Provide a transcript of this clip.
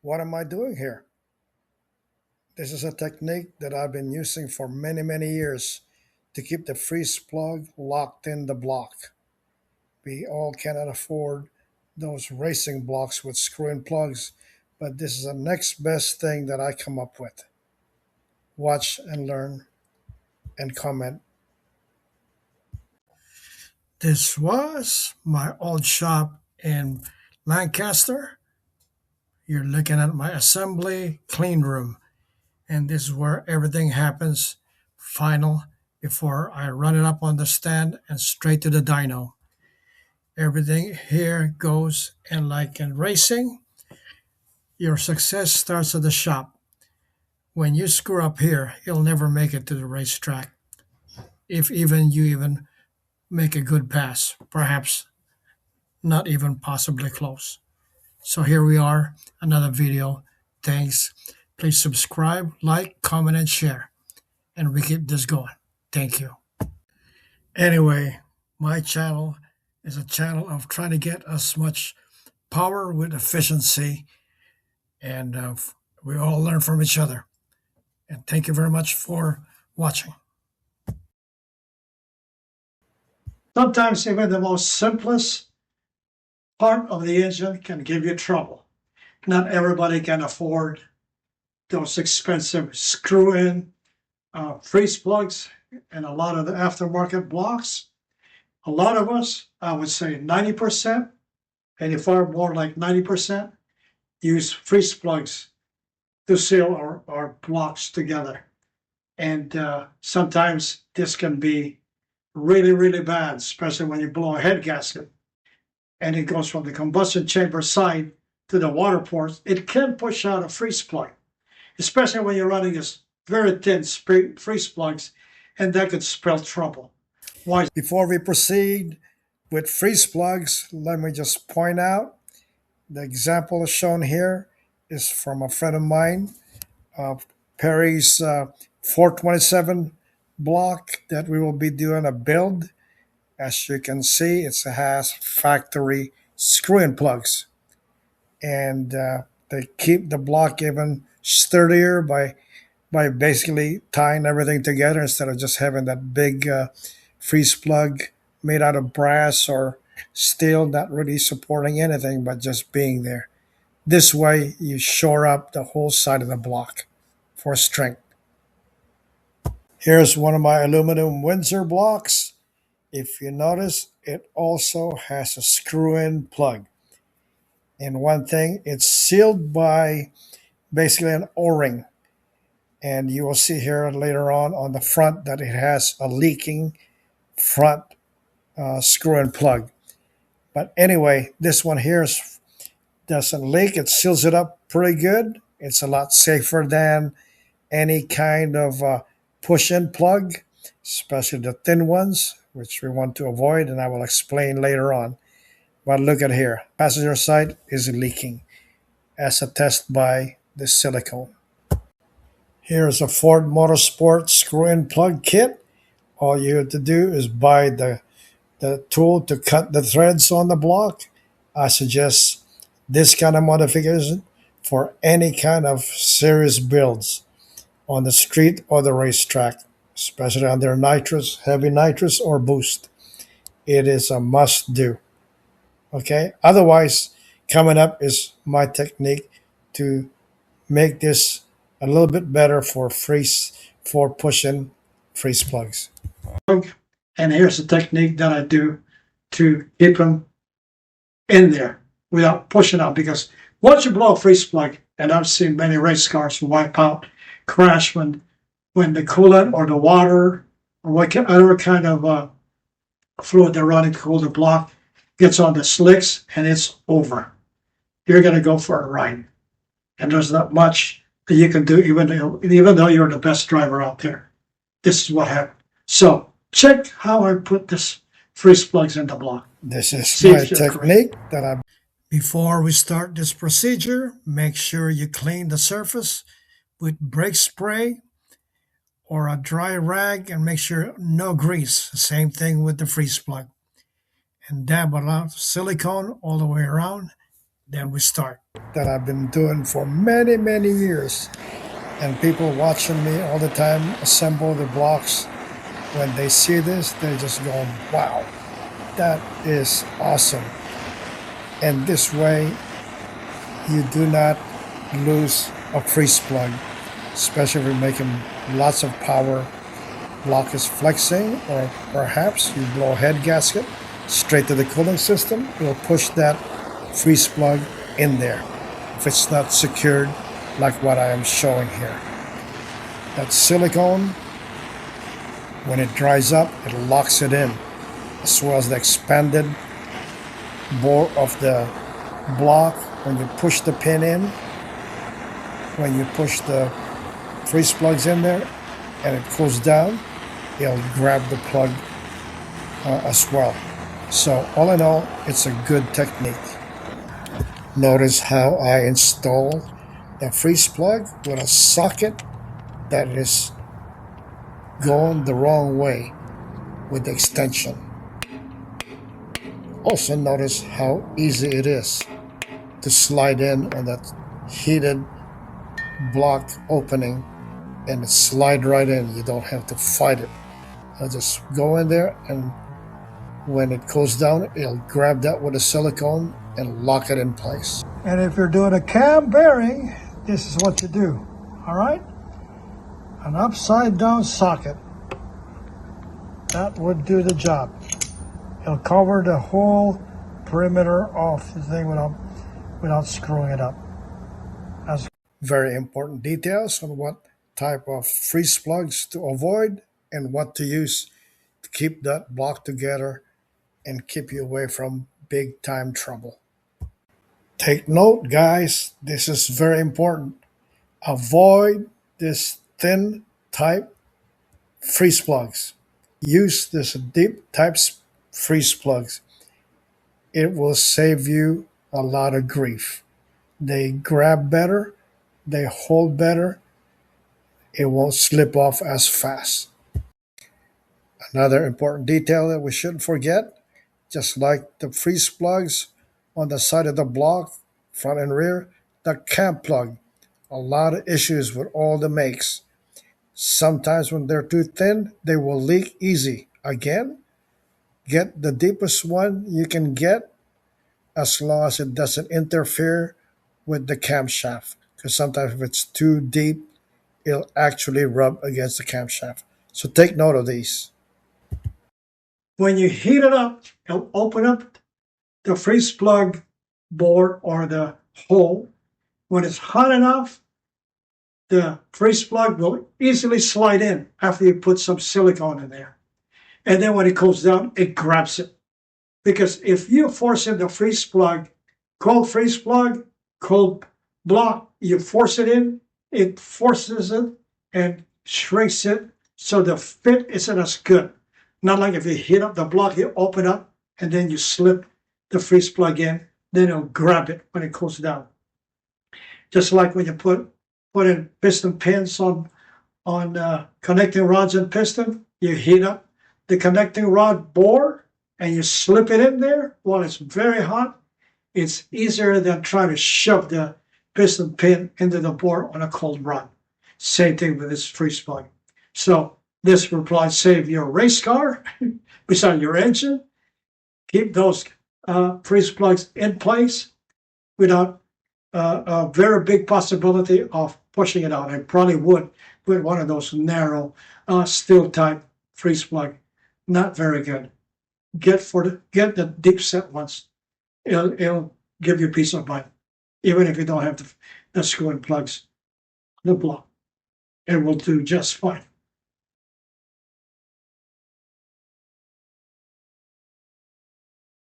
what am I doing here? This is a technique that I've been using for many, many years to keep the freeze plug locked in the block. We all cannot afford those racing blocks with screw-in plugs, but this is the next best thing that I come up with. Watch and learn and comment. This was my old shop in Lancaster. You're looking at my assembly clean room, and this is where everything happens final before I run it up on the stand and straight to the dyno. Everything here goes, and like in racing, your success starts at the shop. When you screw up here, you'll never make it to the racetrack. If you make a good pass, perhaps not even possibly close. So here we are, another video. Thanks. Please subscribe, like, comment, and share. And we keep this going. Thank you. Anyway, my channel is a channel of trying to get as much power with efficiency, and we all learn from each other. And thank you very much for watching. Sometimes even the most simplest part of the engine can give you trouble. Not everybody can afford those expensive screw-in freeze plugs and a lot of the aftermarket blocks. A lot of us, I would say 90%, and far more like 90%, use freeze plugs to seal our blocks together. And sometimes this can be really, really bad, especially when you blow a head gasket and it goes from the combustion chamber side to the water ports. It can push out a freeze plug, especially when you're running this very thin freeze plugs, and that could spell trouble. Why? Before we proceed with freeze plugs, let me just point out the example shown here is from a friend of mine, Perry's 427 block that we will be doing a build. As you can see, it has factory screw-in plugs, and they keep the block even sturdier by basically tying everything together instead of just having that big freeze plug made out of brass or steel, not really supporting anything but just being there. This way you shore up the whole side of the block for strength. Here's one of my aluminum Windsor blocks. If you notice, it also has a screw-in plug. And one thing, it's sealed by basically an O-ring. And you will see here later on the front that it has a leaking front screw-in plug. But anyway, this one here doesn't leak. It seals it up pretty good. It's a lot safer than any kind of push-in plug, especially the thin ones, which we want to avoid, and I will explain later on. But look at here. Passenger side is leaking, as attested by the silicone. Here's a Ford Motorsport screw-in plug kit. All you have to do is buy the tool to cut the threads on the block. I suggest this kind of modification for any kind of serious builds on the street or the racetrack, especially on their nitrous, heavy nitrous or boost. It is a must do. Okay. Otherwise, coming up is my technique to make this a little bit better for pushing freeze plugs. And here's the technique that I do to keep them in there without pushing out, because once you blow a freeze plug, and I've seen many race cars wipe out, crash when the coolant or the water or whatever kind of fluid they're running to cool the block gets on the slicks, and it's over. You're going to go for a ride. And there's not much that you can do, even though you're the best driver out there. This is what happened. So check how I put this freeze plugs in the block. This is my technique that I... Before we start this procedure, make sure you clean the surface with brake spray or a dry rag, and make sure no grease. Same thing with the freeze plug. And dab a lot of silicone all the way around, Then we start. That I've been doing for many, many years. And people watching me all the time assemble the blocks, when they see this, they're just going, wow, that is awesome. And this way, you do not lose a freeze plug, especially if you're making lots of power. Block is flexing, or perhaps you blow a head gasket straight to the cooling system. It will push that freeze plug in there if it's not secured like what I am showing here. That silicone, when it dries up, it locks it in, as well as the expanded bore of the block. When you push the pin in, when you push the freeze plugs in there and it cools down, it'll grab the plug as well. So all in all, it's a good technique. Notice how I install the freeze plug with a socket that is going the wrong way with the extension. Also notice how easy it is to slide in on that heated block opening, and it slide right in. You don't have to fight it. I'll just go in there, and when it cools down, it'll grab that with a silicone and lock it in place. And if you're doing a cam bearing, this is what you do. All right? An upside down socket. That would do the job. It'll cover the whole perimeter of the thing without screwing it up. That's very important details on what type of freeze plugs to avoid and what to use to keep that block together and keep you away from big time trouble. Take note, guys, this is very important. Avoid this thin type freeze plugs. Use this deep type freeze plugs. It will save you a lot of grief. They grab better, they hold better, it won't slip off as fast. Another important detail that we shouldn't forget, just like the freeze plugs on the side of the block, front and rear, the cam plug. A lot of issues with all the makes. Sometimes when they're too thin, they will leak easy. Again, get the deepest one you can get, as long as it doesn't interfere with the camshaft. Because sometimes if it's too deep, it'll actually rub against the camshaft. So take note of these. When you heat it up, it'll open up the freeze plug board or the hole. When it's hot enough, the freeze plug will easily slide in after you put some silicone in there. And then when it cools down, it grabs it. Because if you force in the freeze plug, cold block, you force it in, it forces it and shrinks it, so the fit isn't as good. Not like if you heat up the block, you open up and then you slip the freeze plug in, then it'll grab it when it cools down. Just like when you put in piston pins on connecting rods and piston, you heat up the connecting rod bore and you slip it in there while it's very hot. It's easier than trying to shove the piston pin into the bore on a cold rod. Same thing with this freeze plug. So this will probably save your race car beside your engine. Keep those freeze plugs in place without a very big possibility of pushing it out. I probably would with one of those narrow steel type freeze plug. Not very good. Get the deep set ones. It'll give you peace of mind, even if you don't have the screw and plugs, the block. It will do just fine.